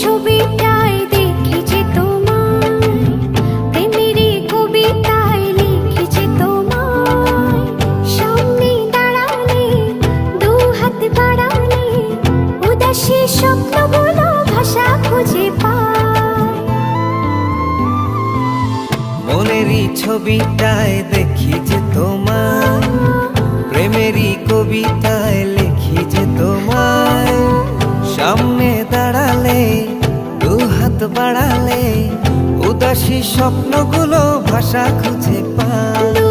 ছবিটায় দেখেছি তোমায়, প্রেমেরই কবিতায় লিখেছি তোমায়। সামনে দাঁড়ালে, দু হাত বাড়ালে, উদাসী স্বপ্নগুলো ভাষা খুঁজে পায়। মনেরই ছবিটায় দেখি যে তোমায়, প্রেমেরই কবিতায় লিখি যে তোমায়। সামনে দাঁড়ালে, দু হাত বাড়ালে, উদাসী স্বপ্নগুলো ভাষা খুঁজে পায়।